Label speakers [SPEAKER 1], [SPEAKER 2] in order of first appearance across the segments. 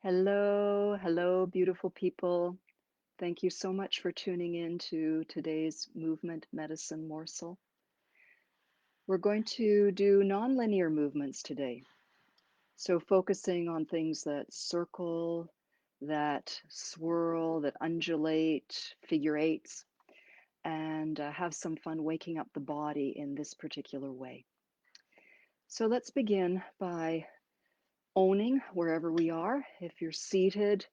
[SPEAKER 1] Hello, hello, beautiful people. Thank you so much for tuning in to today's movement medicine morsel. We're going to do nonlinear movements today. So, focusing on things that circle, that swirl, that undulate, figure eights, and have some fun waking up the body in this particular way. So, let's begin by owning wherever we are. If you're seated,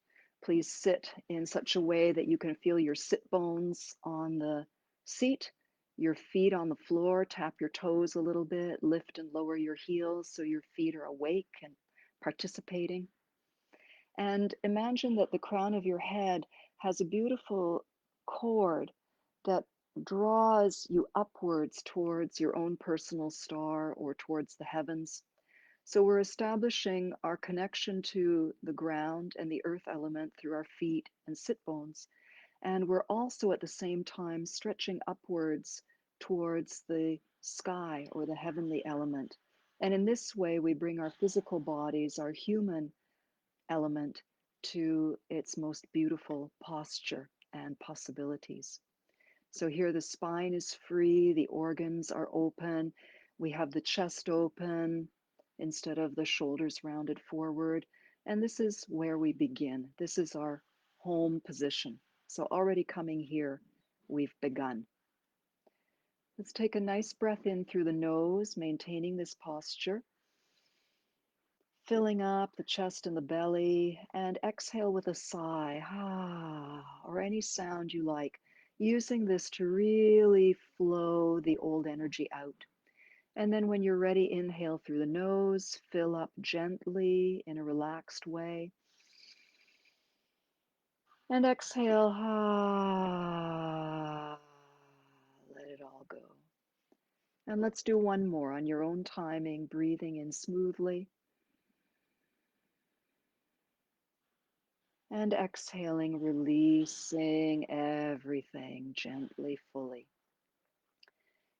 [SPEAKER 1] please sit in such a way that you can feel your sit bones on the seat, your feet on the floor. Tap your toes a little bit, lift and lower your heels so your feet are awake and participating. And imagine that the crown of your head has a beautiful cord that draws you upwards towards your own personal star or towards the heavens. So we're establishing our connection to the ground and the earth element through our feet and sit bones. And we're also at the same time stretching upwards towards the sky or the heavenly element. And in this way, we bring our physical bodies, our human element, to its most beautiful posture and possibilities. So here the spine is free, the organs are open, we have the chest open instead of the shoulders rounded forward. And this is where we begin. This is our home position. So already coming here, we've begun. Let's take a nice breath in through the nose, maintaining this posture, filling up the chest and the belly, and exhale with a sigh, or any sound you like, using this to really flow the old energy out. And then when you're ready, inhale through the nose, fill up gently in a relaxed way, and exhale, let it all go. And let's do one more on your own timing, breathing in smoothly. And exhaling, releasing everything gently, fully.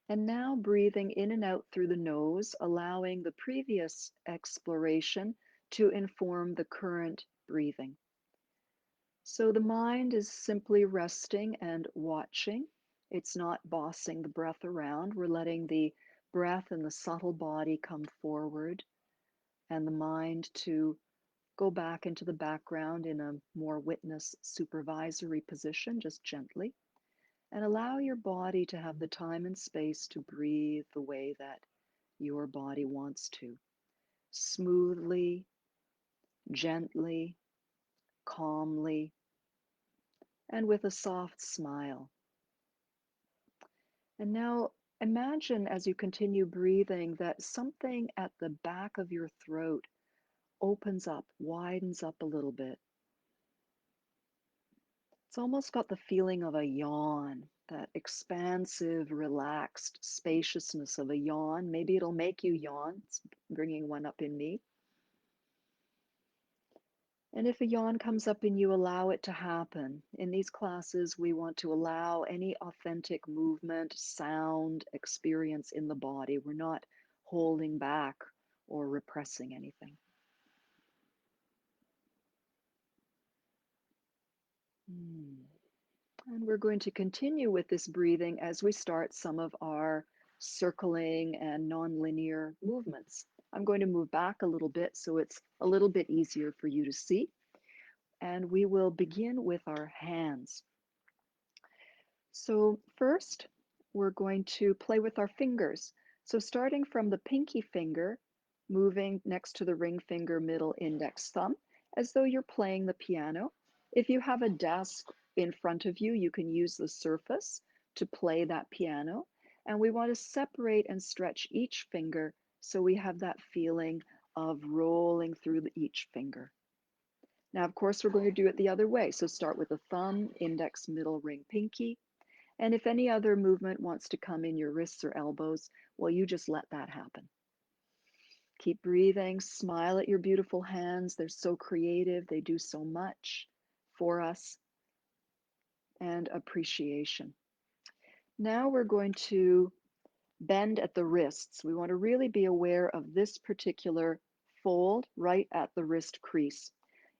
[SPEAKER 1] And now breathing in and out through the nose, allowing the previous exploration to inform the current breathing. So the mind is simply resting and watching. It's not bossing the breath around. We're letting the breath and the subtle body come forward and the mind to go back into the background in a more witness supervisory position, just gently, and allow your body to have the time and space to breathe the way that your body wants to. Smoothly, gently, calmly, and with a soft smile. And now imagine as you continue breathing that something at the back of your throat opens up, widens up a little bit. It's almost got the feeling of a yawn, that expansive, relaxed spaciousness of a yawn. Maybe it'll make you yawn. It's bringing one up in me. And if a yawn comes up in you, allow it to happen. In these classes, we want to allow any authentic movement, sound, experience in the body. We're not holding back or repressing anything. Hmm. And we're going to continue with this breathing as we start some of our circling and nonlinear movements. I'm going to move back a little bit so it's a little bit easier for you to see. And we will begin with our hands. So first, we're going to play with our fingers. So starting from the pinky finger, moving next to the ring finger, middle index thumb, as though you're playing the piano. If you have a desk in front of you, you can use the surface to play that piano. And we want to separate and stretch each finger so we have that feeling of rolling through each finger. Now, of course, we're going to do it the other way. So start with the thumb, index, middle, ring, pinky, and if any other movement wants to come in your wrists or elbows, well, you just let that happen. Keep breathing, smile at your beautiful hands. They're so creative, they do so much for us, and appreciation. Now we're going to bend at the wrists. We want to really be aware of this particular fold right at the wrist crease.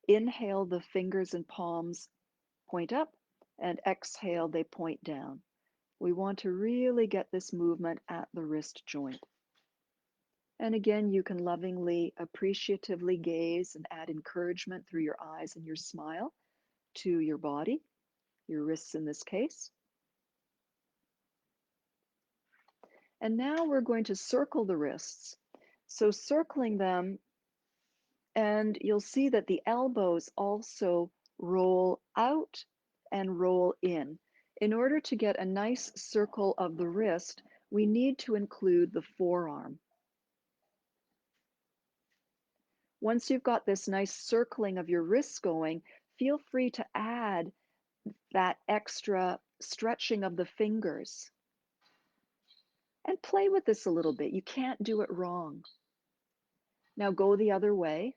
[SPEAKER 1] Inhale, the fingers and palms point up, and exhale, they point down. We want to really get this movement at the wrist joint. And again, you can lovingly, appreciatively gaze and add encouragement through your eyes and your smile to your body, your wrists in this case. And now we're going to circle the wrists. So circling them, and you'll see that the elbows also roll out and roll in. In order to get a nice circle of the wrist, we need to include the forearm. Once you've got this nice circling of your wrists going, feel free to add that extra stretching of the fingers. And play with this a little bit. You can't do it wrong. Now go the other way.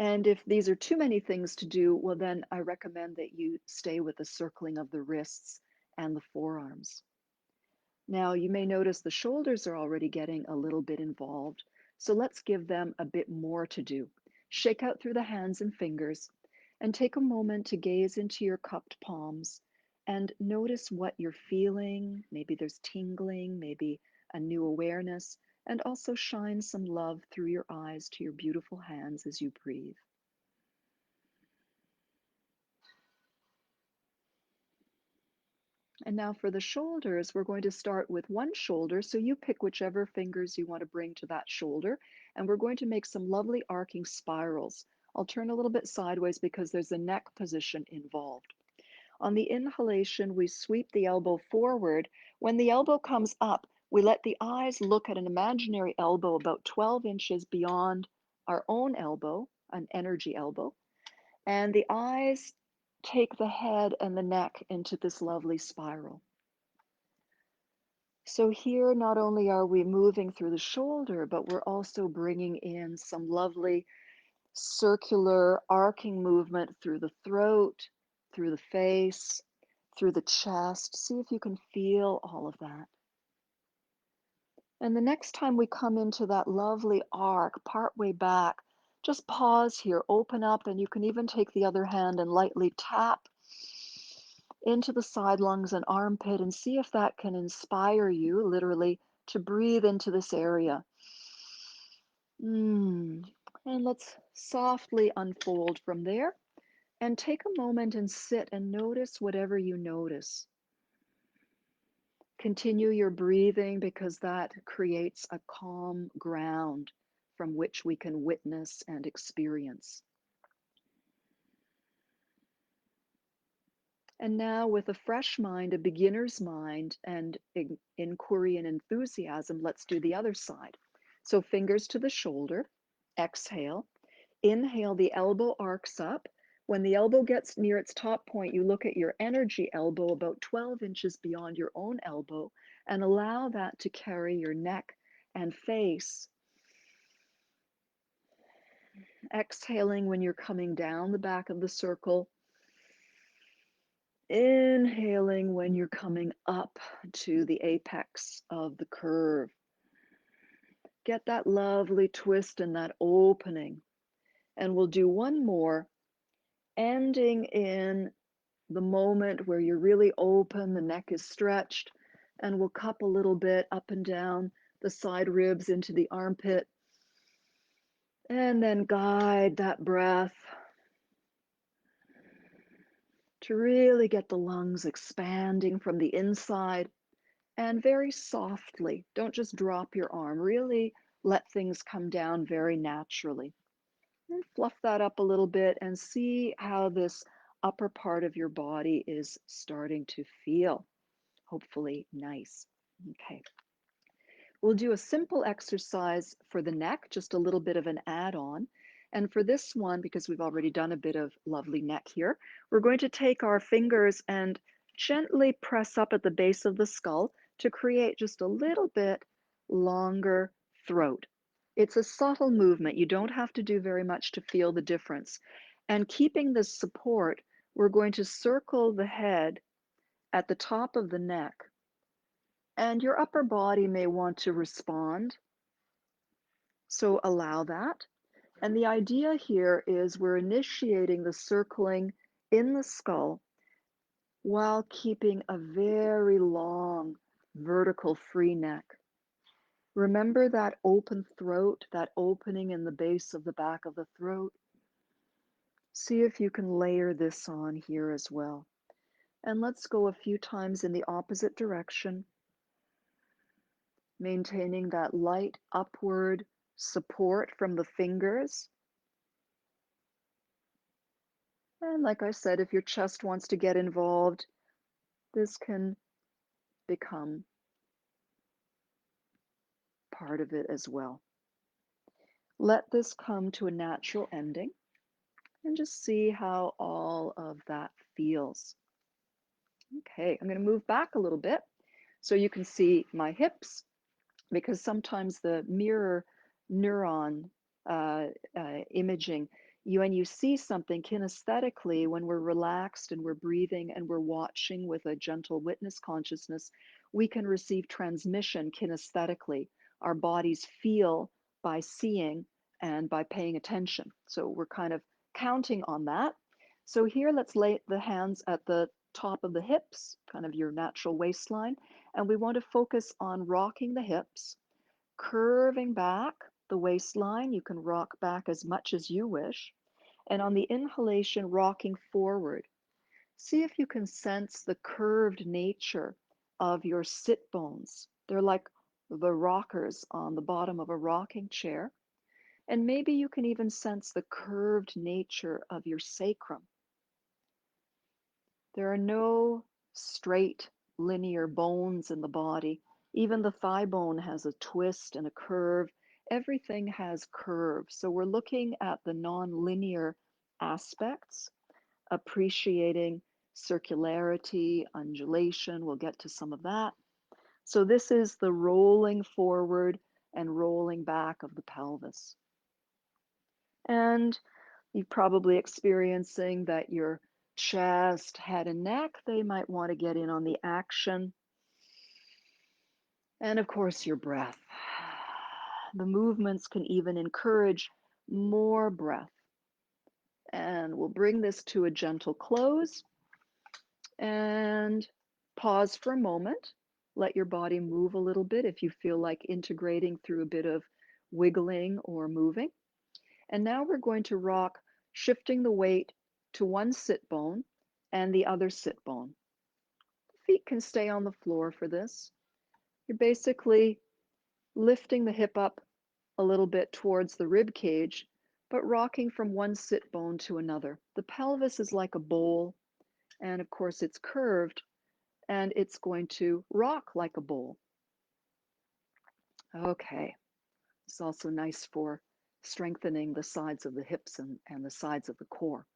[SPEAKER 1] And if these are too many things to do, well, then I recommend that you stay with the circling of the wrists and the forearms. Now, you may notice the shoulders are already getting a little bit involved, so let's give them a bit more to do. Shake out through the hands and fingers, and take a moment to gaze into your cupped palms and notice what you're feeling. Maybe there's tingling, maybe a new awareness, and also shine some love through your eyes to your beautiful hands as you breathe. And now for the shoulders, we're going to start with one shoulder. So you pick whichever fingers you want to bring to that shoulder. And we're going to make some lovely arcing spirals. I'll turn a little bit sideways because there's a neck position involved. On the inhalation, we sweep the elbow forward. When the elbow comes up, we let the eyes look at an imaginary elbow about 12 inches beyond our own elbow, an energy elbow. And the eyes take the head and the neck into this lovely spiral. So here, not only are we moving through the shoulder, but we're also bringing in some lovely circular arcing movement through the throat, through the face, through the chest. See if you can feel all of that. And the next time we come into that lovely arc, partway back, just pause here, open up, and you can even take the other hand and lightly tap into the side lungs and armpit and see if that can inspire you, literally, to breathe into this area. And let's softly unfold from there and take a moment and sit and notice whatever you notice. Continue your breathing because that creates a calm ground from which we can witness and experience. And now, with a fresh mind, a beginner's mind, and inquiry and enthusiasm, let's do the other side. So, fingers to the shoulder, exhale. Inhale, the elbow arcs up. When the elbow gets near its top point, you look at your energy elbow about 12 inches beyond your own elbow and allow that to carry your neck and face. Exhaling when you're coming down the back of the circle. Inhaling when you're coming up to the apex of the curve. Get that lovely twist and that opening. And we'll do one more, ending in the moment where you're really open, the neck is stretched, and we'll cup a little bit up and down the side ribs into the armpit. And then guide that breath to really get the lungs expanding from the inside. And very softly, don't just drop your arm, really let things come down very naturally. And fluff that up a little bit and see how this upper part of your body is starting to feel. Hopefully nice. Okay. We'll do a simple exercise for the neck, just a little bit of an add-on. And for this one, because we've already done a bit of lovely neck here, we're going to take our fingers and gently press up at the base of the skull to create just a little bit longer throat. It's a subtle movement. You don't have to do very much to feel the difference. And keeping this support, we're going to circle the head at the top of the neck. And your upper body may want to respond, so allow that. And the idea here is we're initiating the circling in the skull while keeping a very long vertical free neck. Remember that open throat, that opening in the base of the back of the throat? See if you can layer this on here as well. And let's go a few times in the opposite direction, maintaining that light upward support from the fingers. And like I said, if your chest wants to get involved, this can become part of it as well. Let this come to a natural ending and just see how all of that feels. Okay, I'm going to move back a little bit so you can see my hips, because sometimes the mirror neuron imaging, when you see something kinesthetically, when we're relaxed and we're breathing and we're watching with a gentle witness consciousness, we can receive transmission kinesthetically. Our bodies feel by seeing and by paying attention. So we're kind of counting on that. So here, let's lay the hands at the top of the hips, kind of your natural waistline. And we want to focus on rocking the hips, curving back the waistline. You can rock back as much as you wish. And on the inhalation, rocking forward. See if you can sense the curved nature of your sit bones. They're like the rockers on the bottom of a rocking chair. And maybe you can even sense the curved nature of your sacrum. There are no straight linear bones in the body. Even the thigh bone has a twist and a curve. Everything has curves. So we're looking at the non-linear aspects, appreciating circularity, undulation. We'll get to some of that. So this is the rolling forward and rolling back of the pelvis. And you're probably experiencing that your chest, head, and neck, they might want to get in on the action. And of course, your breath. The movements can even encourage more breath. And we'll bring this to a gentle close and pause for a moment. Let your body move a little bit if you feel like integrating through a bit of wiggling or moving. And now we're going to rock, shifting the weight to one sit bone and the other sit bone. Feet can stay on the floor for this. You're basically lifting the hip up a little bit towards the rib cage, but rocking from one sit bone to another. The pelvis is like a bowl, and of course it's curved, and it's going to rock like a bowl. Okay, it's also nice for strengthening the sides of the hips and the sides of the core.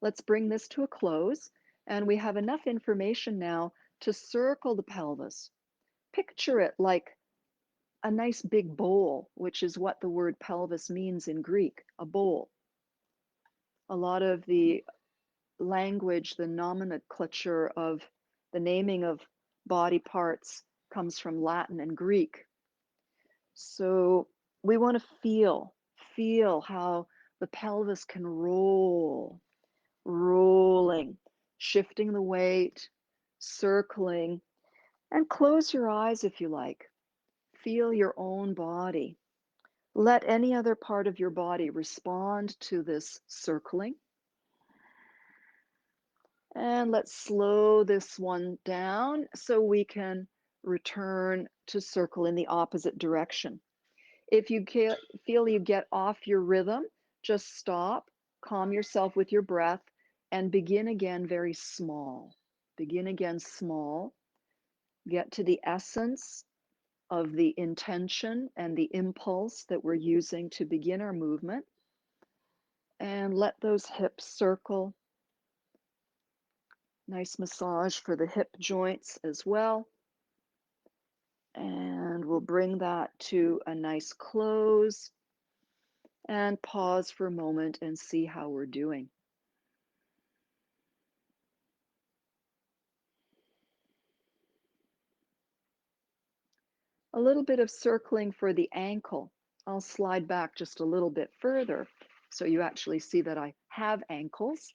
[SPEAKER 1] Let's bring this to a close, and we have enough information now to circle the pelvis. Picture it like a nice big bowl, which is what the word pelvis means in Greek, a bowl. A lot of the language, the nomenclature of the naming of body parts comes from Latin and Greek. So we want to feel how the pelvis can roll, rolling, shifting the weight, circling, and close your eyes if you like. Feel your own body. Let any other part of your body respond to this circling. And let's slow this one down so we can return to circle in the opposite direction. If you feel you get off your rhythm, just stop, calm yourself with your breath, and begin again very small. Begin again small. Get to the essence of the intention and the impulse that we're using to begin our movement. And let those hips circle. Nice massage for the hip joints as well. And we'll bring that to a nice close and pause for a moment and see how we're doing. A little bit of circling for the ankle. I'll slide back just a little bit further so you actually see that I have ankles.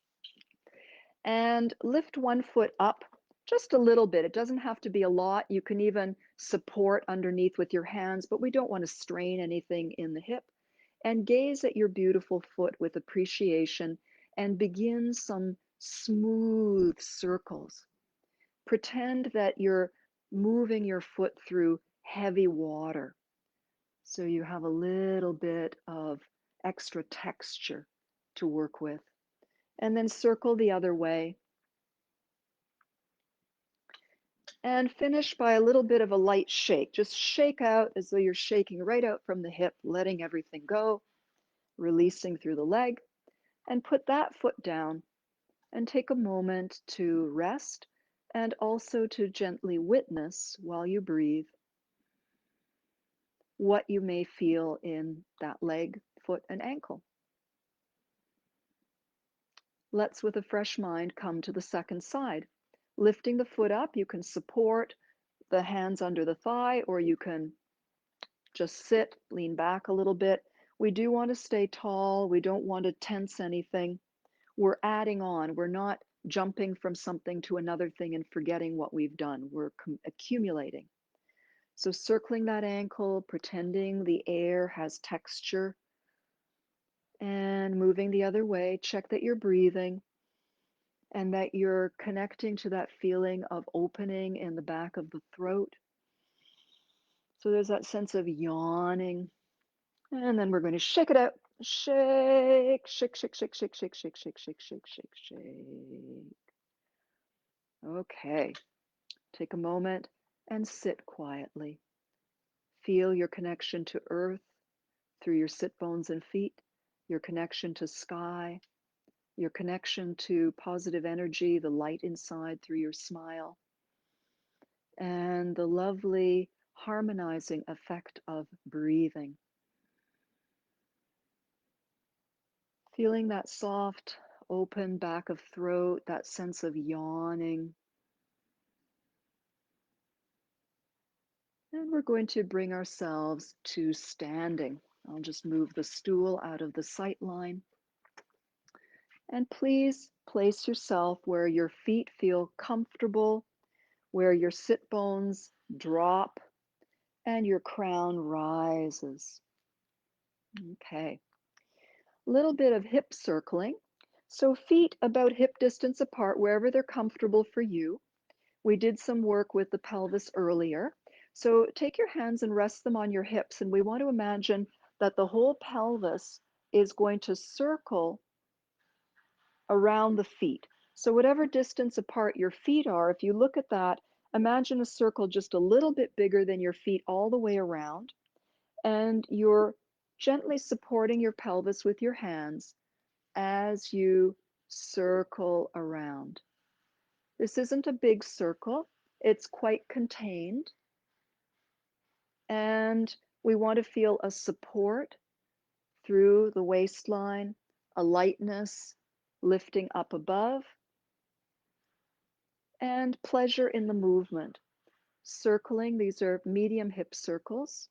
[SPEAKER 1] And lift one foot up just a little bit. It doesn't have to be a lot. You can even support underneath with your hands, but we don't want to strain anything in the hip. And gaze at your beautiful foot with appreciation and begin some smooth circles. Pretend that you're moving your foot through heavy water. So you have a little bit of extra texture to work with. And then circle the other way. And finish by a little bit of a light shake. Just shake out as though you're shaking right out from the hip, letting everything go, releasing through the leg. And put that foot down and take a moment to rest and also to gently witness while you breathe what you may feel in that leg, foot, and ankle. Let's, with a fresh mind, come to the second side. Lifting the foot up, you can support the hands under the thigh, or you can just sit, lean back a little bit. We do want to stay tall. We don't want to tense anything. We're adding on. We're not jumping from something to another thing and forgetting what we've done. We're accumulating. So circling that ankle, pretending the air has texture, and moving the other way. Check that you're breathing and that you're connecting to that feeling of opening in the back of the throat. So there's that sense of yawning. And then we're going to shake it out. Shake, shake, shake, shake, shake, shake, shake, shake, shake, shake, shake, shake. Okay. Take a moment and sit quietly. Feel your connection to earth through your sit bones and feet, your connection to sky, your connection to positive energy, the light inside through your smile, and the lovely harmonizing effect of breathing. Feeling that soft, open back of throat, that sense of yawning. And we're going to bring ourselves to standing. I'll just move the stool out of the sight line. And please place yourself where your feet feel comfortable, where your sit bones drop and your crown rises. Okay. A little bit of hip circling. So feet about hip distance apart, wherever they're comfortable for you. We did some work with the pelvis earlier. So take your hands and rest them on your hips. And we want to imagine that the whole pelvis is going to circle around the feet. So whatever distance apart your feet are, if you look at that, imagine a circle just a little bit bigger than your feet all the way around. And you're gently supporting your pelvis with your hands as you circle around. This isn't a big circle, it's quite contained. And we want to feel a support through the waistline, a lightness lifting up above, and pleasure in the movement. Circling, these are medium hip circles,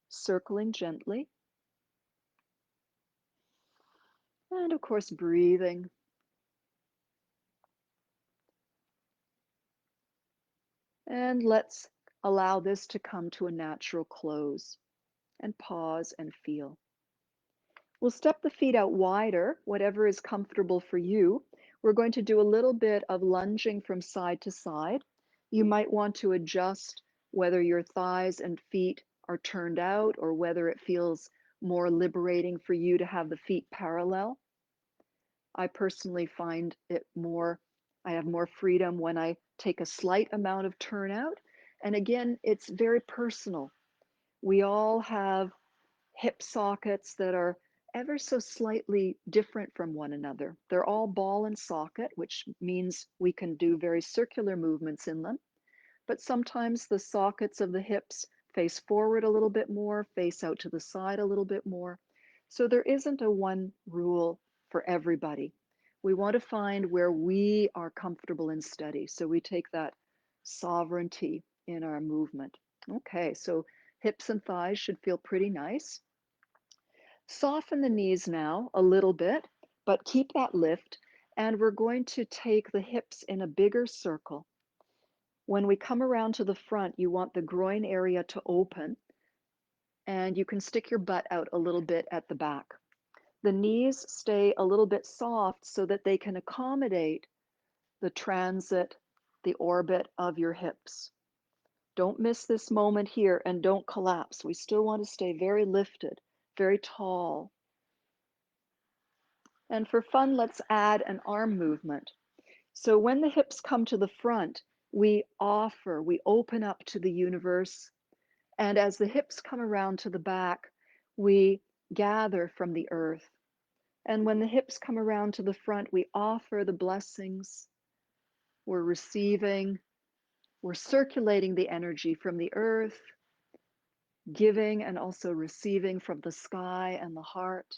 [SPEAKER 1] circling gently. And of course, breathing. And let's allow this to come to a natural close and pause and feel. We'll step the feet out wider, whatever is comfortable for you. We're going to do a little bit of lunging from side to side. You might want to adjust whether your thighs and feet are turned out or whether it feels more liberating for you to have the feet parallel. I personally find I have more freedom when I take a slight amount of turnout. And again, it's very personal. We all have hip sockets that are ever so slightly different from one another. They're all ball and socket, which means we can do very circular movements in them. But sometimes the sockets of the hips face forward a little bit more, face out to the side a little bit more. So there isn't a one rule for everybody. We want to find where we are comfortable and steady. So we take that sovereignty in our movement. Okay, so hips and thighs should feel pretty nice. Soften the knees now a little bit, but keep that lift. And we're going to take the hips in a bigger circle. When we come around to the front, you want the groin area to open, and you can stick your butt out a little bit at the back. The knees stay a little bit soft so that they can accommodate the transit, the orbit of your hips. Don't miss this moment here and don't collapse. We still want to stay very lifted, very tall. And for fun, let's add an arm movement. So when the hips come to the front, we open up to the universe. And as the hips come around to the back, we gather from the earth. And when the hips come around to the front, we offer the blessings. We're receiving, we're circulating the energy from the earth, giving and also receiving from the sky and the heart.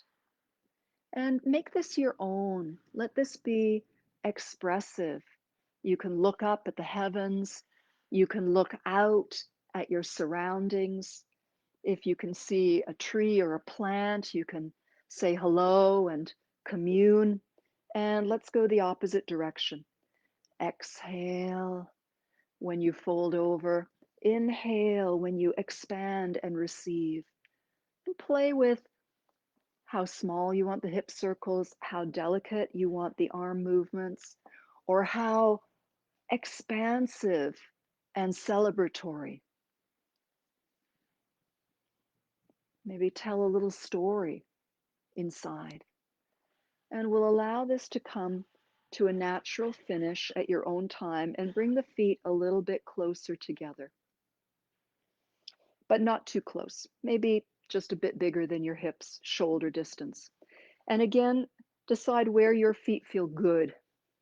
[SPEAKER 1] And make this your own. Let this be expressive. You can look up at the heavens. You can look out at your surroundings. If you can see a tree or a plant, you can say hello and commune. And let's go the opposite direction. Exhale when you fold over. Inhale when you expand and receive. And play with how small you want the hip circles, how delicate you want the arm movements, or how expansive and celebratory. Maybe tell a little story inside. And we'll allow this to come to a natural finish at your own time and bring the feet a little bit closer together, but not too close. Maybe just a bit bigger than your hips, shoulder distance. And again, decide where your feet feel good.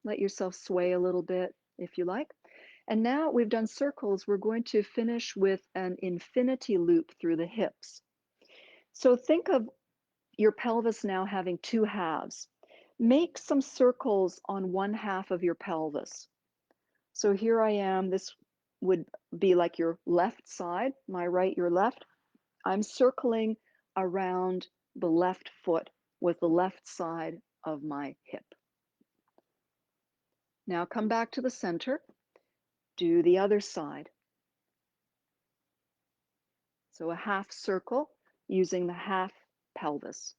[SPEAKER 1] Let yourself sway a little bit if you like. And now we've done circles, we're going to finish with an infinity loop through the hips. So think of your pelvis now having two halves. Make some circles on one half of your pelvis. So here I am, this would be like your left side, my right, your left. I'm circling around the left foot with the left side of my hip. Now come back to the center, do the other side. So a half circle using the half pelvis.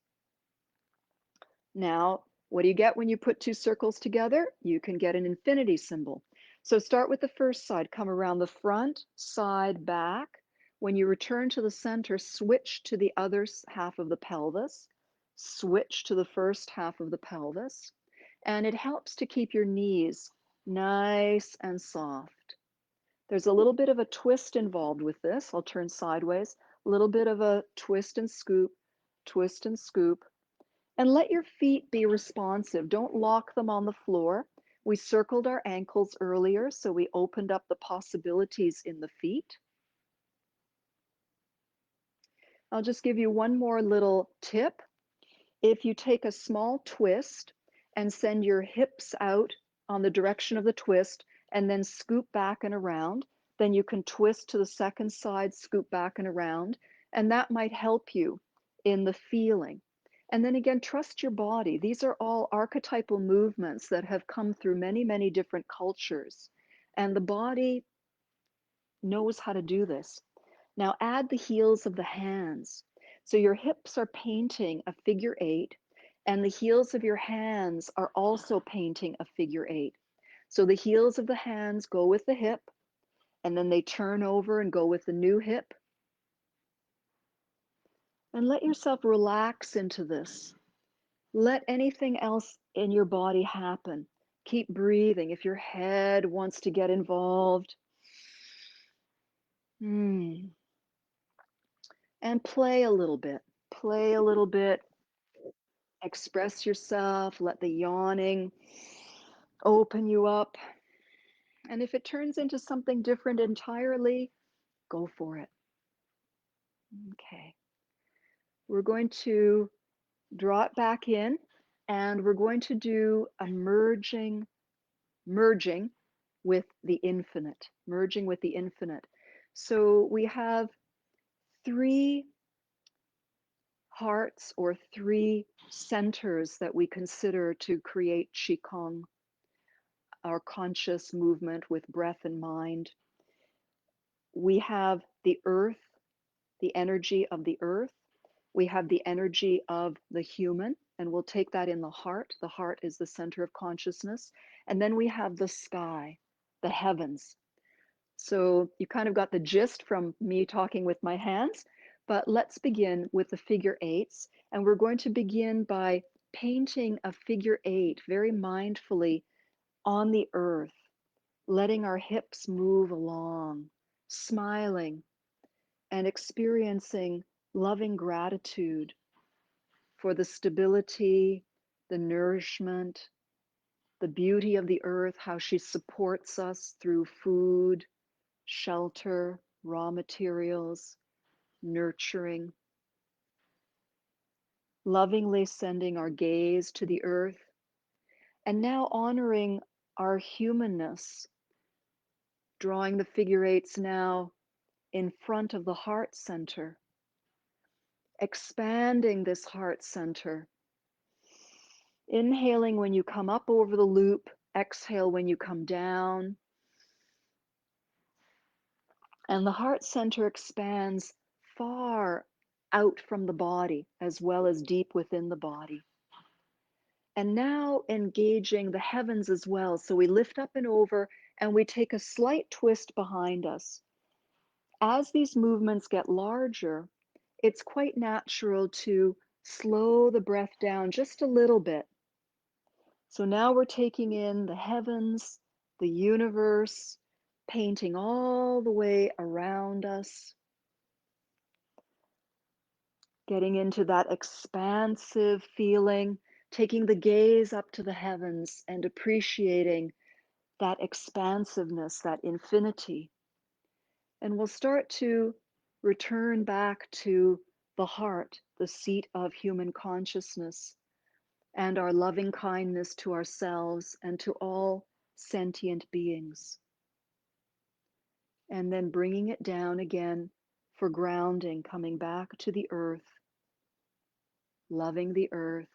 [SPEAKER 1] Now, what do you get when you put two circles together? You can get an infinity symbol. So start with the first side, come around the front, side, back. When you return to the center, switch to the other half of the pelvis, switch to the first half of the pelvis, and it helps to keep your knees nice and soft. There's a little bit of a twist involved with this. I'll turn sideways, a little bit of a twist and scoop, twist and scoop. And let your feet be responsive. Don't lock them on the floor. We circled our ankles earlier, so we opened up the possibilities in the feet. I'll just give you one more little tip. If you take a small twist and send your hips out on the direction of the twist and then scoop back and around, then you can twist to the second side, scoop back and around, and that might help you in the feeling. And then again, trust your body. These are all archetypal movements that have come through many, many different cultures. And the body knows how to do this. Now add the heels of the hands. So your hips are painting a figure eight, and the heels of your hands are also painting a figure eight. So the heels of the hands go with the hip, and then they turn over and go with the new hip. And let yourself relax into this. Let anything else in your body happen. Keep breathing. If your head wants to get involved, and play a little bit. Play a little bit. Express yourself. Let the yawning open you up. And if it turns into something different entirely, go for it. Okay. We're going to draw it back in, and we're going to do a merging with the infinite, merging with the infinite. So we have three hearts or three centers that we consider to create Qigong, our conscious movement with breath and mind. We have the earth, the energy of the earth. We have the energy of the human, and we'll take that in the heart. The heart is the center of consciousness. And then we have the sky, the heavens. So you kind of got the gist from me talking with my hands, but let's begin with the figure eights. And we're going to begin by painting a figure eight very mindfully on the earth, letting our hips move along, smiling and experiencing loving gratitude for the stability, the nourishment, the beauty of the earth, how she supports us through food, shelter, raw materials, nurturing, lovingly sending our gaze to the earth, and now honoring our humanness, drawing the figure eights now in front of the heart center, expanding this heart center. Inhaling when you come up over the loop, exhale when you come down. And the heart center expands far out from the body as well as deep within the body. And now engaging the heavens as well. So we lift up and over and we take a slight twist behind us. As these movements get larger, it's quite natural to slow the breath down just a little bit. So now we're taking in the heavens, the universe, painting all the way around us, getting into that expansive feeling, taking the gaze up to the heavens and appreciating that expansiveness, that infinity. And we'll start to return back to the heart, the seat of human consciousness, and our loving kindness to ourselves and to all sentient beings. And then bringing it down again for grounding, coming back to the earth, loving the earth.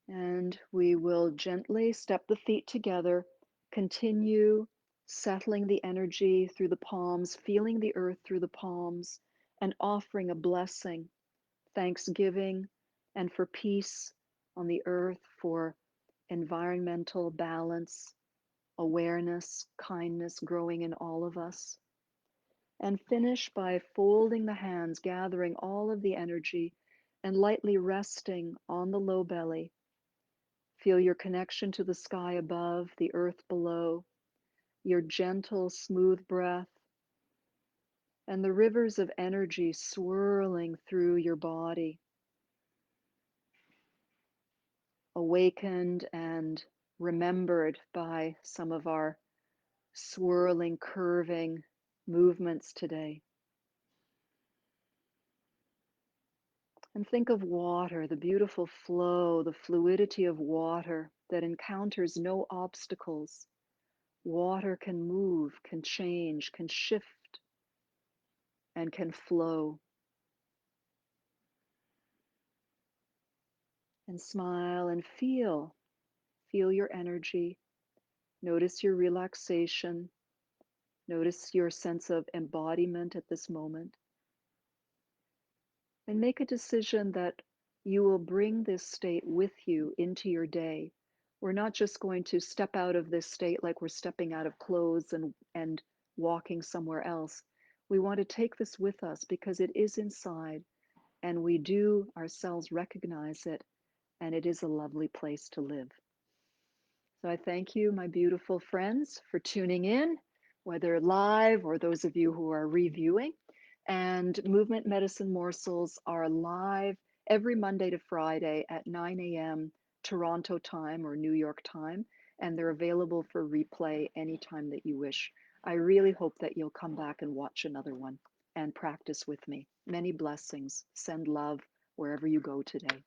[SPEAKER 1] And we will gently step the feet together, continue settling the energy through the palms, feeling the earth through the palms, and offering a blessing, thanksgiving, and for peace on the earth, for environmental balance, awareness, kindness growing in all of us. And finish by folding the hands, gathering all of the energy and lightly resting on the low belly. Feel your connection to the sky above, the earth below, your gentle, smooth breath, and the rivers of energy swirling through your body, awakened and remembered by some of our swirling, curving movements today. And think of water, the beautiful flow, the fluidity of water that encounters no obstacles. Water can move, can change, can shift, and can flow. And smile and feel your energy. Notice your relaxation. Notice your sense of embodiment at this moment. And make a decision that you will bring this state with you into your day. We're not just going to step out of this state like we're stepping out of clothes and walking somewhere else. We want to take this with us because it is inside and we do ourselves recognize it, and it is a lovely place to live. So I thank you, my beautiful friends, for tuning in, whether live or those of you who are reviewing. And Movement Medicine Morsels are live every Monday to Friday at 9 a.m. Toronto time or New York time, and they're available for replay anytime that you wish. I really hope that you'll come back and watch another one and practice with me. Many blessings. Send love wherever you go today.